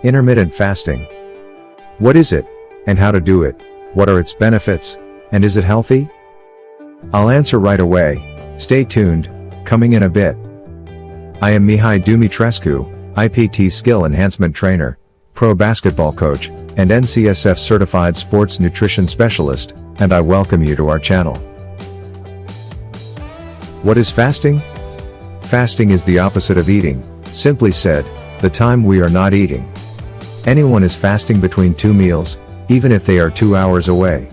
Intermittent fasting. What is it, and how to do it? What are its benefits, and is it healthy? I'll answer right away. Stay tuned, coming in a bit. I am Mihai Dumitrescu, IPT Skill Enhancement Trainer, Pro Basketball Coach, and NCSF Certified Sports Nutrition Specialist, and I welcome you to our channel. What is fasting? Fasting is the opposite of eating, simply said, the time we are not eating. Anyone is fasting between 2 meals, even if they are 2 hours away.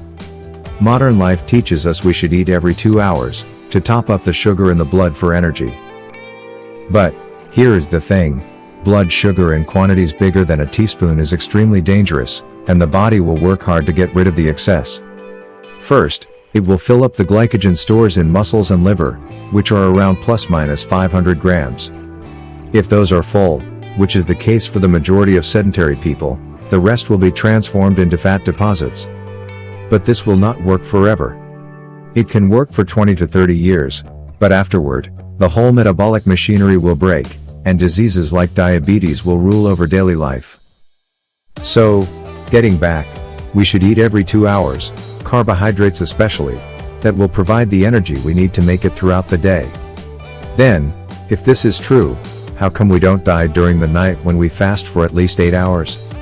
Modern life teaches us we should eat every 2 hours, to top up the sugar in the blood for energy. But, here is the thing, blood sugar in quantities bigger than a teaspoon is extremely dangerous, and the body will work hard to get rid of the excess. First, it will fill up the glycogen stores in muscles and liver, which are around ± 500 grams. If those are full, which is the case for the majority of sedentary people, the rest will be transformed into fat deposits. But this will not work forever. It can work for 20 to 30 years, but afterward, the whole metabolic machinery will break, and diseases like diabetes will rule over daily life. So, getting back, we should eat every 2 hours, carbohydrates especially, that will provide the energy we need to make it throughout the day. Then, if this is true, how come we don't die during the night when we fast for at least 8 hours?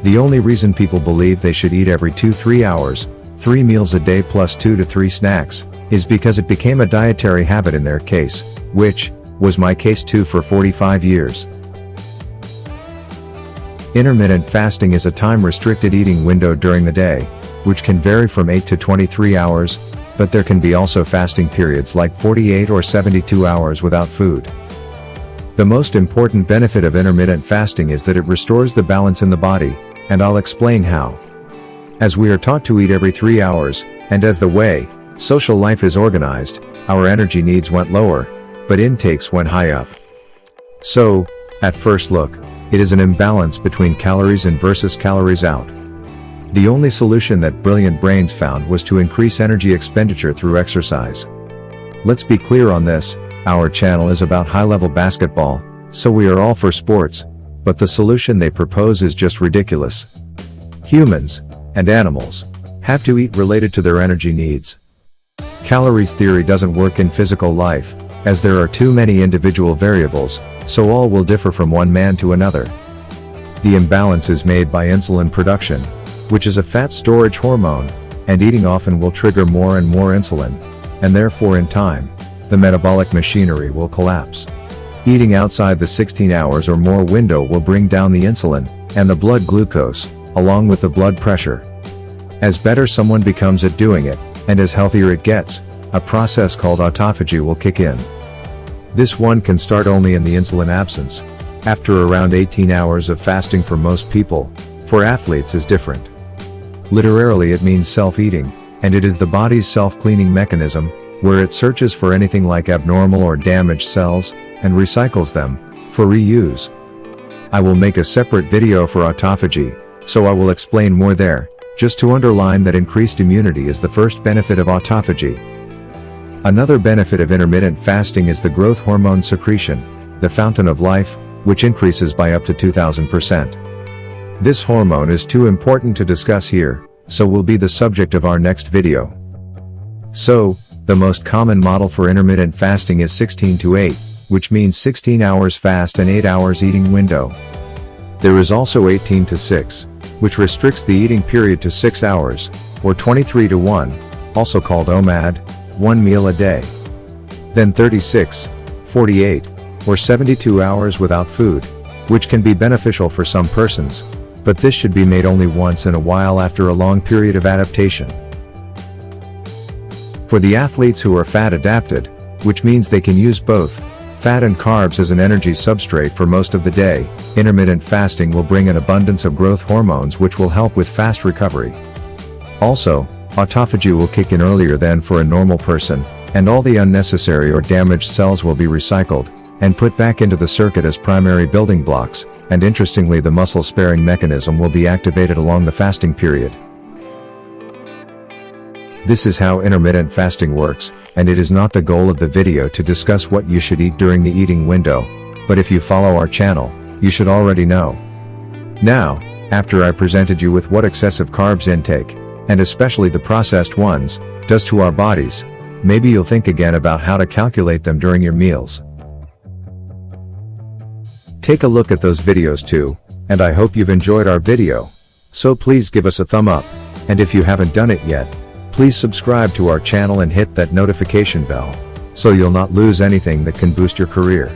The only reason people believe they should eat every 2-3 hours, 3 meals a day plus 2 to 3 snacks, is because it became a dietary habit in their case, which was my case too for 45 years. Intermittent fasting is a time-restricted eating window during the day, which can vary from 8 to 23 hours, but there can be also fasting periods like 48 or 72 hours without food. The most important benefit of intermittent fasting is that it restores the balance in the body, and I'll explain how. As we are taught to eat every 3 hours, and as the way social life is organized, our energy needs went lower, but intakes went high up. So, at first look, it is an imbalance between calories in versus calories out. The only solution that brilliant brains found was to increase energy expenditure through exercise. Let's be clear on this, our channel is about high-level basketball, so we are all for sports, but the solution they propose is just ridiculous. Humans, and animals, have to eat related to their energy needs. Calories theory doesn't work in physical life, as there are too many individual variables, so all will differ from one man to another. The imbalance is made by insulin production, which is a fat storage hormone, and eating often will trigger more and more insulin, and therefore in time, the metabolic machinery will collapse. Eating outside the 16 hours or more window will bring down the insulin, and the blood glucose, along with the blood pressure. As better someone becomes at doing it, and as healthier it gets, a process called autophagy will kick in. This one can start only in the insulin absence, after around 18 hours of fasting for most people. For athletes is different. Literally it means self-eating, and it is the body's self-cleaning mechanism, where it searches for anything like abnormal or damaged cells, and recycles them, for reuse. I will make a separate video for autophagy, so I will explain more there, just to underline that increased immunity is the first benefit of autophagy. Another benefit of intermittent fasting is the growth hormone secretion, the fountain of life, which increases by up to 2000%. This hormone is too important to discuss here, so will be the subject of our next video. So, the most common model for intermittent fasting is 16 to 8, which means 16 hours fast and 8 hours eating window. There is also 18 to 6, which restricts the eating period to 6 hours, or 23 to 1, also called OMAD, 1 meal a day. Then 36, 48, or 72 hours without food, which can be beneficial for some persons, but this should be made only once in a while after a long period of adaptation. For the athletes who are fat adapted, which means they can use both fat and carbs as an energy substrate for most of the day, intermittent fasting will bring an abundance of growth hormones which will help with fast recovery. Also, autophagy will kick in earlier than for a normal person, and all the unnecessary or damaged cells will be recycled, and put back into the circuit as primary building blocks, and interestingly the muscle-sparing mechanism will be activated along the fasting period. This is how intermittent fasting works, and it is not the goal of the video to discuss what you should eat during the eating window, but if you follow our channel, you should already know. Now, after I presented you with what excessive carbs intake, and especially the processed ones, does to our bodies, maybe you'll think again about how to calculate them during your meals. Take a look at those videos too, and I hope you've enjoyed our video. So please give us a thumb up, and if you haven't done it yet, please subscribe to our channel and hit that notification bell, so you'll not lose anything that can boost your career.